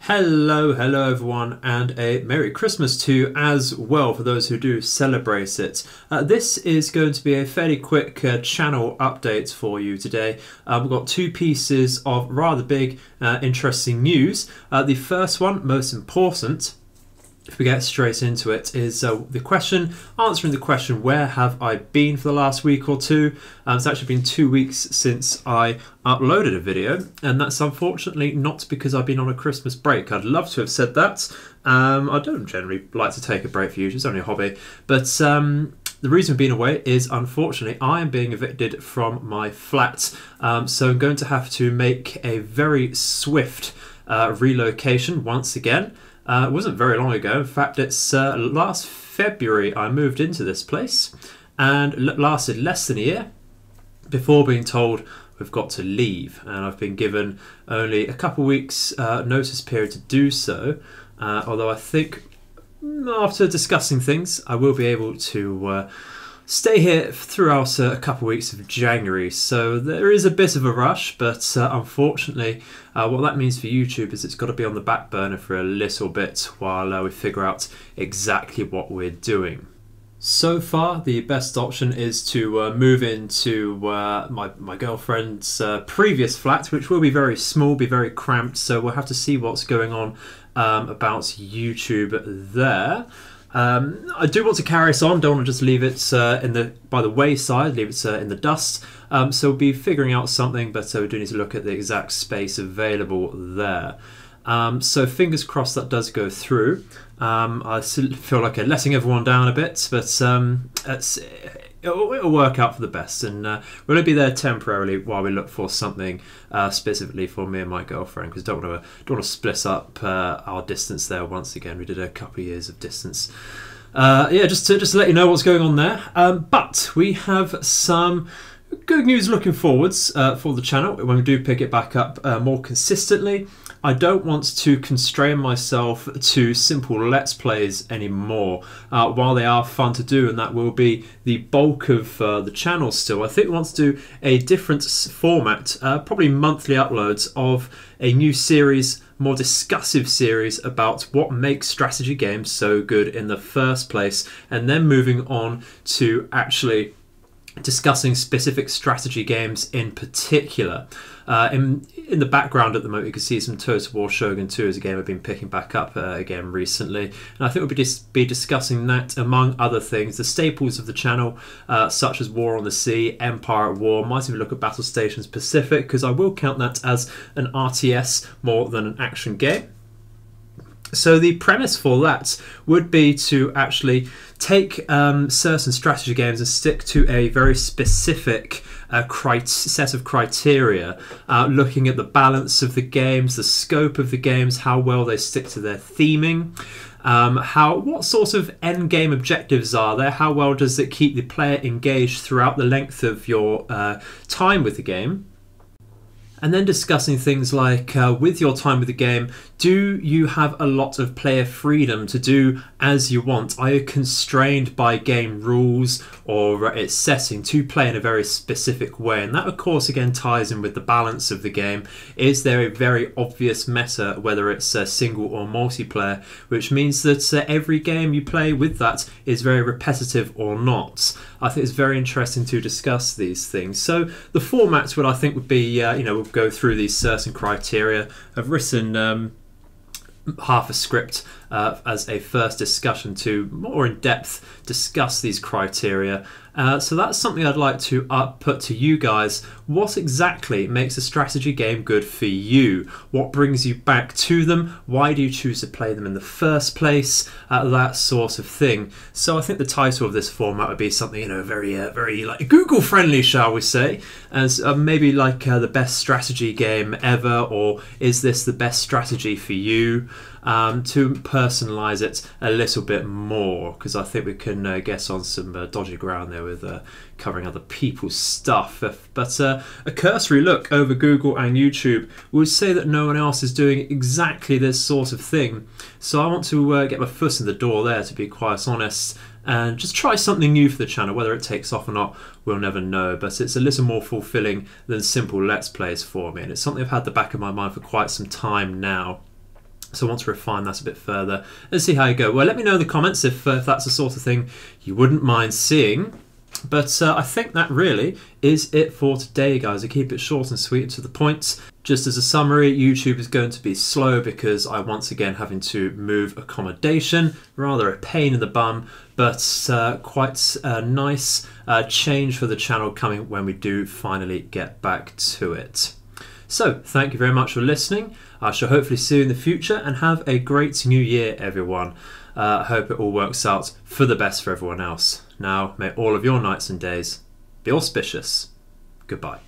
Hello everyone, and a Merry Christmas to you as well for those who do celebrate it. This is going to be a fairly quick channel update for you today. We've got two pieces of rather big, interesting news. The first one, most important, if we get straight into it, is answering the question, where have I been for the last week or two? It's actually been 2 weeks since I uploaded a video, and that's unfortunately not because I've been on a Christmas break. I'd love to have said that. I don't generally like to take a break for you, it's only a hobby, but the reason for being away is, unfortunately, I am being evicted from my flat, so I'm going to have to make a very swift relocation once again. It wasn't very long ago. In fact, it's last February I moved into this place, and it lasted less than a year before being told we've got to leave, and I've been given only a couple of weeks notice period to do so, although I think after discussing things I will be able to stay here throughout a couple of weeks of January, so there is a bit of a rush, but unfortunately what that means for YouTube is it's got to be on the back burner for a little bit while we figure out exactly what we're doing. So far, the best option is to move into my girlfriend's previous flat, which will be very small, be very cramped, so we'll have to see what's going on about YouTube there. I do want to carry this on, don't want to just leave it by the wayside, leave it in the dust. So we'll be figuring out something, but we do need to look at the exact space available there. So fingers crossed that does go through. I still feel like letting everyone down a bit, but it'll work out for the best, and we'll only be there temporarily while we look for something specifically for me and my girlfriend, because don't want to split up our distance there once again. We did a couple of years of distance. Yeah, just to let you know what's going on there. But we have some good news looking forwards for the channel when we do pick it back up more consistently. I don't want to constrain myself to simple Let's Plays anymore, while they are fun to do, and that will be the bulk of the channel still. I think we want to do a different format, probably monthly uploads of a new series, more discussive series about what makes strategy games so good in the first place, and then moving on to actually discussing specific strategy games in particular. In the background at the moment you can see some Total War Shogun 2 as a game I've been picking back up again recently, and I think we'll be discussing that among other things, the staples of the channel such as War on the Sea, Empire at War, might even look at Battle Stations Pacific, because I will count that as an RTS more than an action game. So the premise for that would be to actually take certain strategy games and stick to a very specific set of criteria, looking at the balance of the games, the scope of the games, how well they stick to their theming, what sort of end game objectives are there, how well does it keep the player engaged throughout the length of your time with the game. And then discussing things like, with your time with the game, do you have a lot of player freedom to do as you want? Are you constrained by game rules or its setting to play in a very specific way? And that, of course, again ties in with the balance of the game. Is there a very obvious meta, whether it's single or multiplayer, which means that every game you play with that is very repetitive or not? I think it's very interesting to discuss these things. So the format would, I think, would be, we'll go through these certain criteria. I've written half a script as a first discussion to more in depth discuss these criteria. So that's something I'd like to put to you guys. What exactly makes a strategy game good for you? What brings you back to them? Why do you choose to play them in the first place? That sort of thing. So I think the title of this format would be something, very like Google friendly, shall we say, as maybe like the best strategy game ever, or is this the best strategy for you? To personalise it a little bit more, because I think we can get on some dodgy ground there with covering other people's stuff. But a cursory look over Google and YouTube would say that no one else is doing exactly this sort of thing. So I want to get my foot in the door there, to be quite honest, and just try something new for the channel. Whether it takes off or not, we'll never know, but it's a little more fulfilling than simple Let's Plays for me, and it's something I've had the back of my mind for quite some time now. So I want to refine that a bit further and see how you go. Well, let me know in the comments if that's the sort of thing you wouldn't mind seeing. But I think that really is it for today, guys. I keep it short and sweet and to the point. Just as a summary, YouTube is going to be slow because I once again having to move accommodation. Rather a pain in the bum, but quite a nice change for the channel coming when we do finally get back to it. So thank you very much for listening. I shall hopefully see you in the future, and have a great new year, everyone. I hope it all works out for the best for everyone else. Now, may all of your nights and days be auspicious. Goodbye.